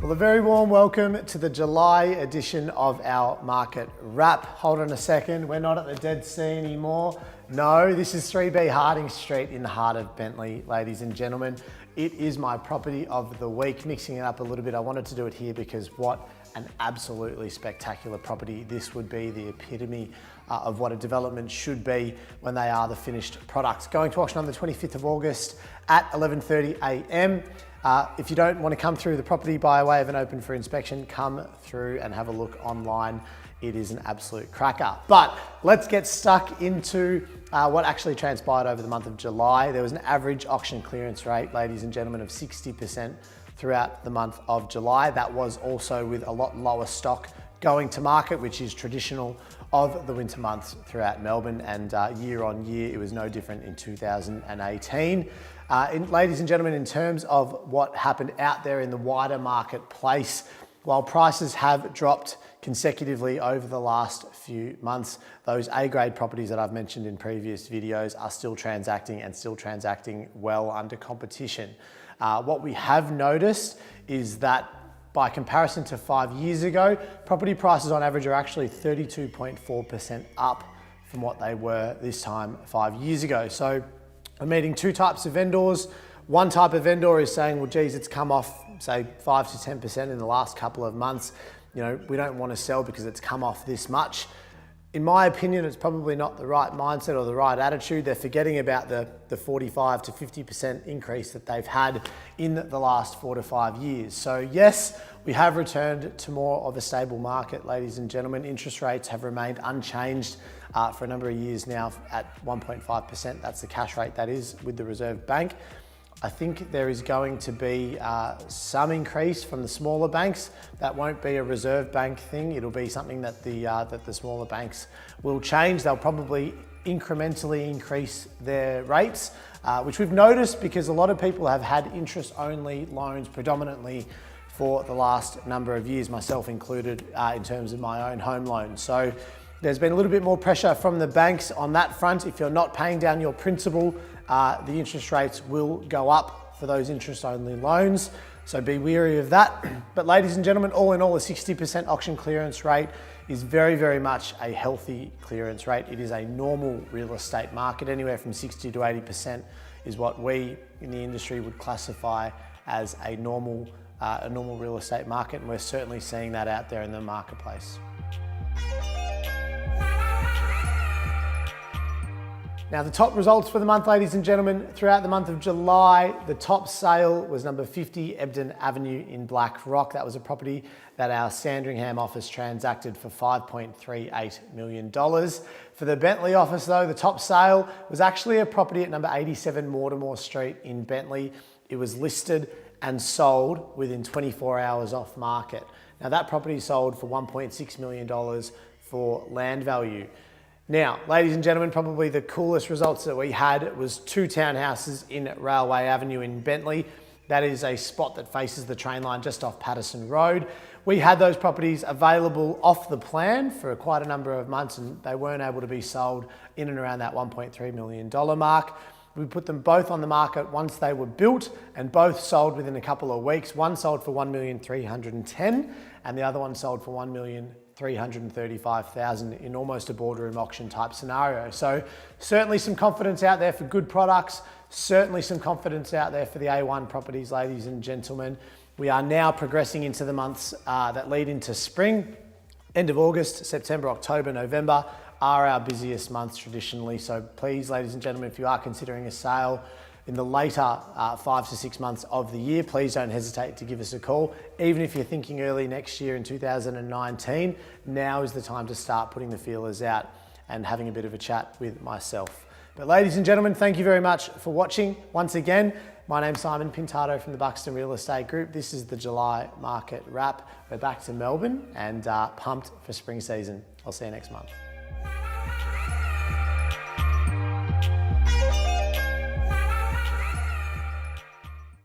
Well, a very warm welcome to the July edition of our market wrap. Hold on a second, we're not at the Dead Sea anymore. No, this is 3B Harding Street in the heart of Bentleigh, ladies and gentlemen. It is my property of the week. Mixing it up a little bit, I wanted to do it here because what an absolutely spectacular property this would be, the epitome of what a development should be when they are the finished products. Going to auction on the 25th of August at 11:30 a.m. If you don't want to come through the property by way of an open for inspection, come through and have a look online. It is an absolute cracker. But let's get stuck into what actually transpired over the month of July. There was an average auction clearance rate, ladies and gentlemen, of 60% throughout the month of July. That was also with a lot lower stock going to market, which is traditional of the winter months throughout Melbourne, and year on year, it was no different in 2018. Ladies and gentlemen, in terms of what happened out there in the wider marketplace, while prices have dropped consecutively over the last few months, those A-grade properties that I've mentioned in previous videos are still transacting and still transacting well under competition. What we have noticed is that by comparison to 5 years ago, property prices on average are actually 32.4% up from what they were this time 5 years ago. So I'm meeting two types of vendors. One type of vendor is saying, well, geez, it's come off, say, 5 to 10% in the last couple of months. You know, we don't want to sell because it's come off this much. In my opinion, it's probably not the right mindset or the right attitude. They're forgetting about the 45 to 50% increase that they've had in the last 4 to 5 years. So yes, we have returned to more of a stable market, ladies and gentlemen. Interest rates have remained unchanged for a number of years now at 1.5%. That's the cash rate, that is, with the Reserve Bank. I think there is going to be some increase from the smaller banks. That won't be a Reserve Bank thing. It'll be something that the smaller banks will change. They'll probably incrementally increase their rates, which we've noticed because a lot of people have had interest-only loans predominantly for the last number of years, myself included, in terms of my own home loan. So there's been a little bit more pressure from the banks on that front. If you're not paying down your principal, the interest rates will go up for those interest-only loans. So be wary of that. But ladies and gentlemen, all in all, a 60% auction clearance rate is very, very much a healthy clearance rate. It is a normal real estate market. Anywhere from 60 to 80% is what we in the industry would classify as a normal real estate market. And we're certainly seeing that out there in the marketplace. Now, the top results for the month, ladies and gentlemen, throughout the month of July, the top sale was number 50 Ebden Avenue in Black Rock. That was a property that our Sandringham office transacted for $5.38 million. For the Bentleigh office though, the top sale was actually a property at number 87 Mortimer Street in Bentleigh. It was listed and sold within 24 hours off market. Now, that property sold for $1.6 million for land value. Now, ladies and gentlemen, probably the coolest results that we had was two townhouses in Railway Avenue in Bentleigh. That is a spot that faces the train line just off Patterson Road. We had those properties available off the plan for quite a number of months, and they weren't able to be sold in and around that $1.3 million mark. We put them both on the market once they were built, and both sold within a couple of weeks. One sold for $1,310,000 and the other one sold for $1,335,000 in almost a boardroom auction type scenario. So certainly some confidence out there for good products, certainly some confidence out there for the A1 properties, ladies and gentlemen. We are now progressing into the months that lead into spring. End of August, September, October, November are our busiest months traditionally. So please, ladies and gentlemen, if you are considering a sale in the later 5 to 6 months of the year, please don't hesitate to give us a call. Even if you're thinking early next year in 2019, now is the time to start putting the feelers out and having a bit of a chat with myself. But ladies and gentlemen, thank you very much for watching. Once again, my name's Simon Pintado from the Buxton Real Estate Group. This is the July market wrap. We're back to Melbourne and pumped for spring season. I'll see you next month.